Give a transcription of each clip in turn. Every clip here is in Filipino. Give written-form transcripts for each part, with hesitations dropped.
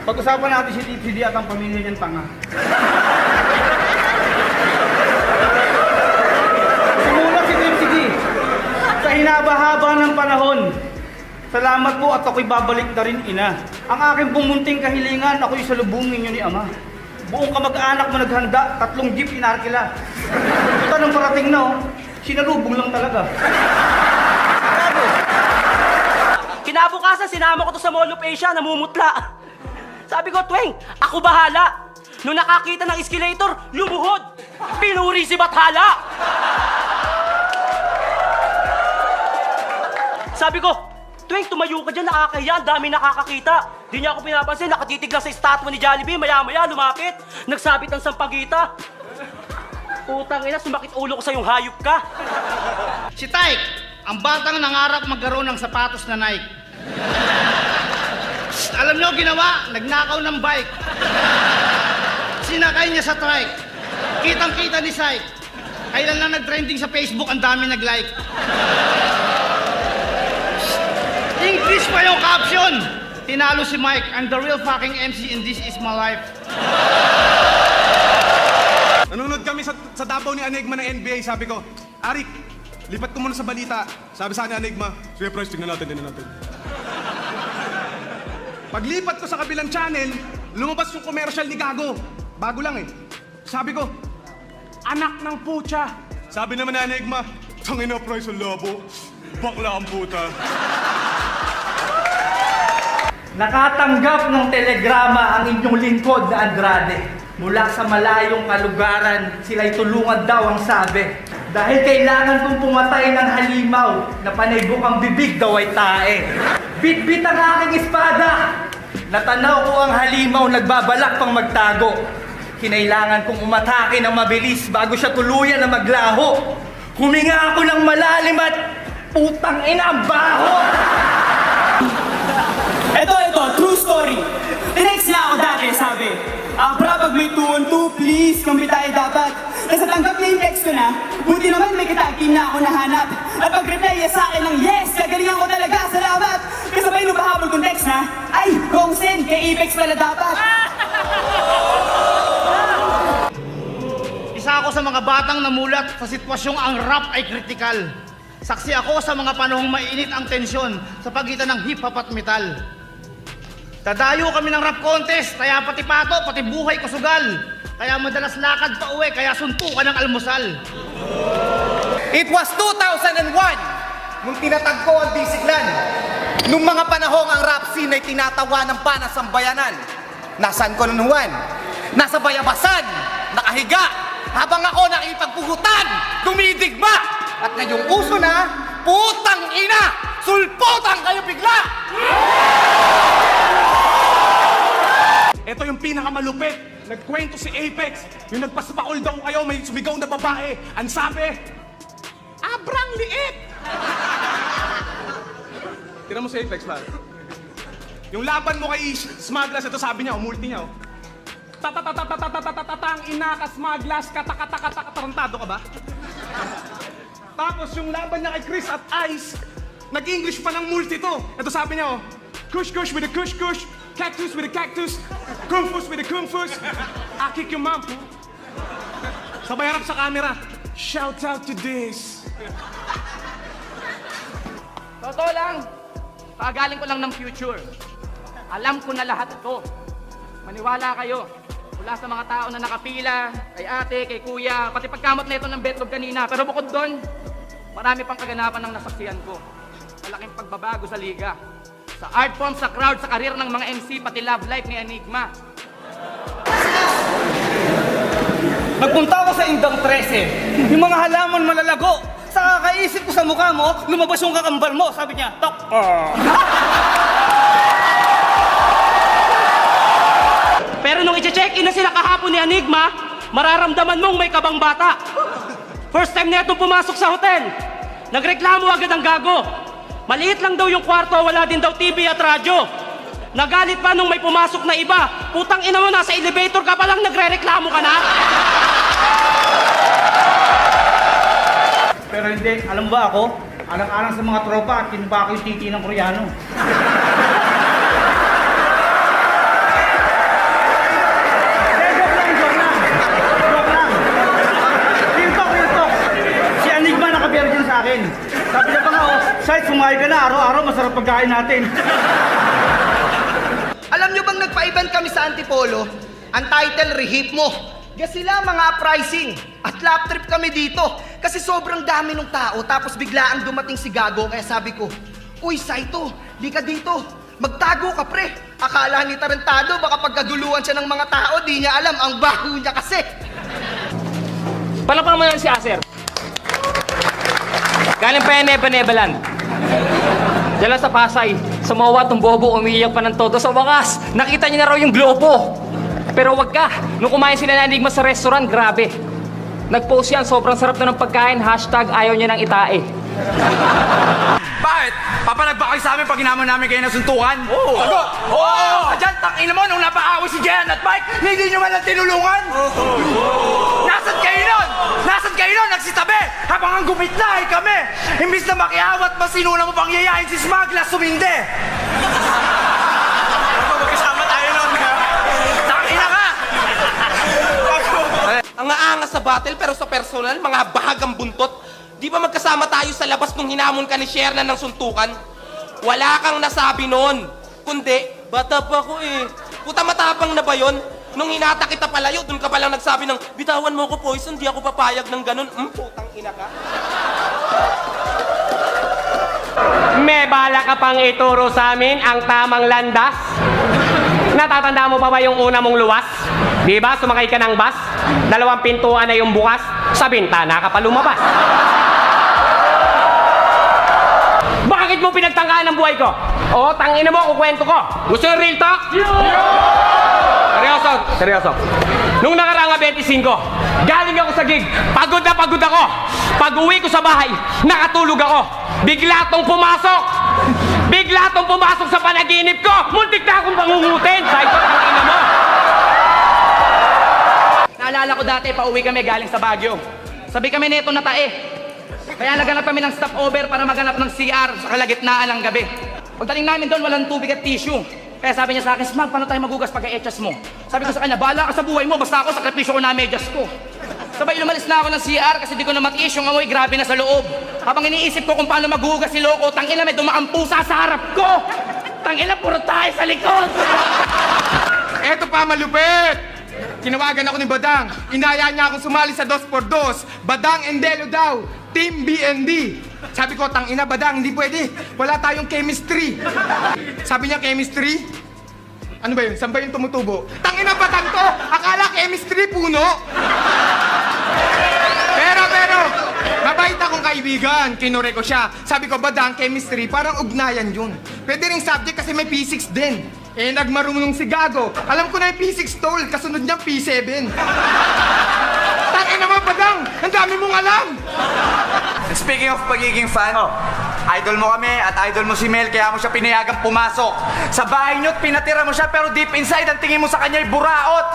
Pag-usapan natin si Deep CD at ang pamilya niyang tanga. Sumulat si Deep CD. Sa hinaba-haba ng panahon, salamat po at ako'y babalik na rin, ina. Ang aking pumunting kahilingan, ako'y salubungin niyo ni Ama. Buong kamag-anak mo naghanda, 3 jeep inarkila. Ito nang parating na, oh. Sinalubong lang talaga. Kinabukasan, sinama ko to sa Mall of Asia, namumutla. Sabi ko, Tweng, ako bahala. Nung nakakita ng escalator, lumuhod. Pinuri si Bathala. Sabi ko, Tweng, tumayo ka dyan, nakakahiya, ang dami nakakakita. Di niya ako pinapansin, nakatitig lang sa estatwa ni Jollibee, maya-maya, lumapit. Nagsabit ng sampagita. Putang ina, sumakit ulo ko sa yung hayop ka. Si Tyke, ang batang nangarap magkaroon ng sapatos na Nike. Alam niyo ginawa? Nagnakaw ng bike. Sinakay niya sa trike. Kitang-kita ni Syke. Kailan lang nag-trending sa Facebook, ang dami nag-like. English pa yung caption. Tinalo si Mike. I'm the real fucking MC and this is my life. Nanonood kami sa Davao ni Enigma ng NBA. Sabi ko, Arik, lipat ko muna sa balita. Sabi sa ni Enigma, sige Price, tingnan natin. Paglipat ko sa kabilang channel, lumabas yung commercial ni Gago. Bago lang eh. Sabi ko, anak ng putya. Sabi naman ni Enigma, tangina Price, ang labo. Bakla ang puta. Nakatanggap ng telegrama ang inyong lingkod na Andrade. Mula sa malayong kalugaran, sila'y tulungan daw ang sabi. Dahil kailangan kong pumatay ng halimaw na panay bukang bibig daw ay tae. Bit-bit ang aking espada. Natanaw ko ang halimaw, nagbabalak pang magtago. Kinailangan kong umatake ng mabilis bago siya tuluyan na maglaho. Huminga ako ng malalim at putang ina ang baho. Ito, true story. Tinext niya ako dati, sabi, Bra, pag may 2 on 2, please, kampi tayo dapat. Nasa tanggap niya yung text ko na, buti naman may kitagin na ako nahanap. At pag-reply niya sa akin ng yes, gagalingan ko talaga, salamat. Kasabay nung pahabol kong text na, ay, wrong send, kay Apex pala dapat. Isa ako sa mga batang namulat sa sitwasyong ang rap ay kritikal. Saksi ako sa mga panahong mainit ang tensyon sa pagitan ng hip-hop at metal. Dadayo kami ng rap contest, kaya pati pato, pati buhay ko sugal. Kaya madalas lakad pa uwi, kaya suntukan ng almusal. It was 2001 nung tinatag ko ang bisiklan. Nung mga panahong ang rap scene ay tinatawanan pa ng sambayanan. Nasaan ko nung Juan? Nasa bayabasan, nakahiga, habang ako nakipagpugutan, dumidigma. At ngayong uso na, putang ina, sulputan kayo bigla! Ito yung pinakamalupit. Nagkwento si Apex. Yung nagpasbakol daw kayo, may sumigaw na babae. Ang sabi, abrang liit! Tira mo si Apex, pare. Yung laban mo kay Smaglas, ito sabi niya, umulti niya, oh. Tatang ina ka Smaglas, katakatakatarantado ka ba? Tapos yung laban niya kay Chris at Ice, nag-English pa ng multi to. Ito sabi niya, oh. Kush with a kush, cactus with a cactus, kungfus with a kungfus, I kick your mom. Sabay harap sa camera, shout out to this. Totoo lang, pagaling ko lang ng future. Alam ko na lahat ito. Maniwala kayo. Mula sa mga tao na nakapila, kay ate, kay kuya, pati pagkamot na ito ng betlog kanina. Pero bukod doon, marami pang kaganapan ng nasaksihan ko. Malaking pagbabago sa liga. Sa art form, sa crowd, sa karir ng mga MC, pati love life ni Enigma. Nagpunta ako sa Indang 13. Yung mga halaman malalago. Sa kakaisip ko sa mukha mo, lumabas yung kakambal mo. Sabi niya, Tok. Pero nung i-check-in na sila kahapon ni Enigma, mararamdaman mong may kabang bata. First time na itong pumasok sa hotel. Nagreklamo agad ang gago. Maliit lang daw yung kwarto, wala din daw TV at radyo. Nagalit pa nung may pumasok na iba. Putang ina mo, nasa elevator ka pa lang, nagre-reklamo ka na. Pero hindi, alam ba ako? Alang-alang sa mga tropa at kinubaka yung titi ng Koreano. kumain ka na, araw-araw masarap pagkain natin. Alam nyo bang nagpa-event kami sa Antipolo? Ang title, Rehip Mo. Guess sila mga uprising. At lap trip kami dito. Kasi sobrang dami ng tao. Tapos biglaang dumating si Gago. Kaya sabi ko, uy, Saito, di ka dito. Magtago ka, pre. Akala ni Tarantado, baka pagkaguluhan siya ng mga tao, di niya alam, ang baho niya kasi. Palapang mo lang si Acer. Galing pa yan Neba-Nebaland. Diyan lang sa Pasay. Sa Mawa, Tumbobo, umiiyak pa ng todo. Sa wakas, nakita niya na raw yung globo. Pero wag ka. Nung kumain sila na Enigma sa restaurant, grabe. Nag-post yan, sobrang sarap na ng pagkain. Hashtag ayaw niya ng itae. Bakit? Papalag ba kayo sa amin pag hinamon namin kayo na suntukan? Oo! Sagot! Oo! Diyan, tangina mo, nung napaaway si Jen at Mike, hindi nyo man lang tinulungan? Nasaan kayo nun? Nasaan kayo nun? Nagsitabi! Habang ang gumit na ay kami! Imbis na makiawat, masinuna mo pang yayain si Smagla, sumindi! Magkasama tayo nun, ha? Tangina ka! Ang aangas sa battle pero sa personal, mga bahagang buntot. Di ba magkasama tayo sa labas nung hinamon ka ni Sherna ng suntukan? Wala kang nasabi nun. Kundi, bata pa ako eh. Puta matapang na ba yun? Nung hinata kita palayo, dun ka palang nagsabi ng, bitawan mo ko Poison, di ako papayag ng ganun. Putang ina ka. May bala ka pang ituro sa amin ang tamang landas? Natatanda mo pa ba yung una mong luwas? Di ba sumakay ka ng bus? 2 pintuan na yung bukas, sa bintana ka pa lumabas. Bakit mo pinagtangkaan ang buhay ko? O, tangina mo, kukwento ko. Gusto yung real talk? Seryoso, seryoso. Nung nakarang 25, galing ako sa gig, pagod na pagod ako. Pag uwi ko sa bahay, nakatulog ako. Bigla tong pumasok. Bigla tong pumasok sa panaginip ko. Muntik na akong pangungutin. Saito, tangina mo. Naalala ko dati, pauwi kami galing sa Baguio. Sabi kami neto na tae. Kaya naghanap kami ng stopover para maghanap ng CR sa kalagitnaan ng gabi. Pagdating namin doon, walang tubig at tissue. Kaya sabi niya sa akin, Smag, paano tayo magugas pagka-etchas mo? Sabi ko sa kanya, bahala ka sa buhay mo, basta ako sakripisyo ko na medyas ko. Sabay lumalis na ako ng CR kasi di ko na matiis yung amoy, grabe na sa loob. Habang iniisip ko kung paano maghugas si Loco, tangina may dumaang pusa sa harap ko. Tangina, puro tayo sa likod. Eto pa, malupit! Tinawagan ako ni Badang. Inaya niya akong sumali sa 2x2. Badang Endelo daw. Team BND. Sabi ko, tangina Badang, hindi pwede. Wala tayong chemistry. Sabi niya, chemistry? Ano ba yun? Saan ba yung tumutubo? Tangina Badang to! Akala chemistry puno! Pero, mabait akong kaibigan. Kinure ko siya. Sabi ko, Badang, chemistry, parang ugnayan yun. Pwede ring subject kasi may P6 din. Eh, nagmarunong si Gago. Alam ko na yung P6 toll, kasunod niyang P7. Tangin naman, Badang! Ang dami mong alam! Speaking of pagiging fan, idol mo kami at idol mo si Mel, kaya mo siya pinayagang pumasok. Sa bahay niyo't pinatira mo siya, pero deep inside, ang tingin mo sa kanya ay buraot.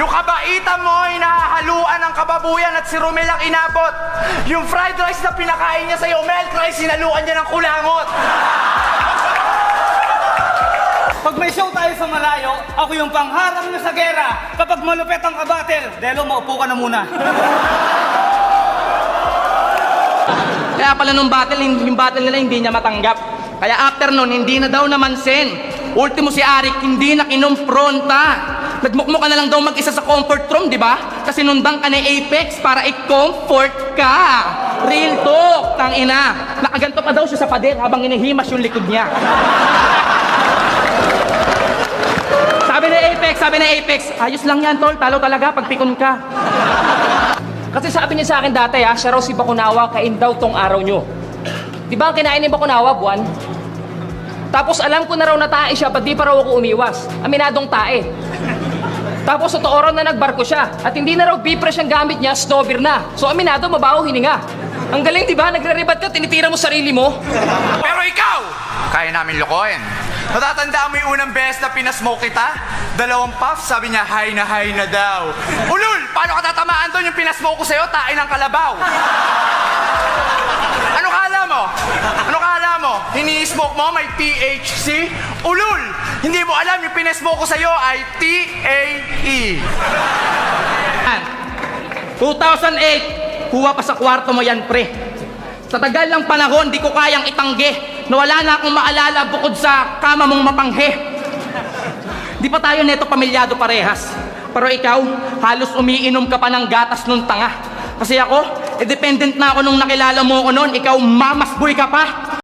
Yung kabaitan mo ay nahahaluan ng kababuyan at si Romel ang inabot. Yung fried rice na pinakain niya sa'yo, Mel, rice, sinaluan niya ng kulangot. Pag may show tayo sa malayo, ako yung pangharang nyo sa gera. Kapag malupet ang kabatel, Delo, maupo ka na muna. Kaya pala nung battle, yung battle nila hindi niya matanggap. Kaya after nun, hindi na daw namansin. Ultimo si Arik, hindi na kinumpronta. Nagmukmuk ka na lang daw mag-isa sa comfort room, di ba? Kasi nundang ka ni Apex para i-comfort ka. Real talk, tangina. Nakaganto pa daw siya sa pader habang inihimas yung likod niya. Sabi ni Apex, ayos lang yan tol, talo talaga pag pikon ka. Kasi sabi niya sa akin dati siya raw si Bakunawa, kain daw tong araw nyo. Di ba ang kinain ni Bakunawa, buwan? Tapos alam ko na raw na tae siya, ba't di pa raw ako umiwas? Aminadong tae. Tapos sa totoo raw na nagbarko siya, at hindi na raw bipres ang gamit niya, snowbeer na. So aminado, mabaho hininga. Ang galing di ba, nagre-rebat ka, tinitira mo sarili mo. Pero ikaw, kaya namin lokohin. Natatandaan mo yung unang beses na pinasmoke kita? 2 puff, sabi niya, high na daw. Ulul! Paano ka tatamaan doon yung pinasmoke ko sa'yo? Tain ng kalabaw. Ano kala mo? Ano kala mo? Hini-smoke mo, may THC? Ulul! Hindi mo alam yung pinasmoke ko sa'yo ay TAE. 2008, kuha pa sa kwarto mo yan, pre. Sa tagal ng panahon, di ko kayang itanggi na wala na akong maalala bukod sa kama mong mapanghe. Di pa tayo neto pamilyado parehas. Pero ikaw, halos umiinom ka pa ng gatas nung tanga. Kasi ako, dependent na ako nung nakilala mo ako noon, ikaw mamasboy ka pa.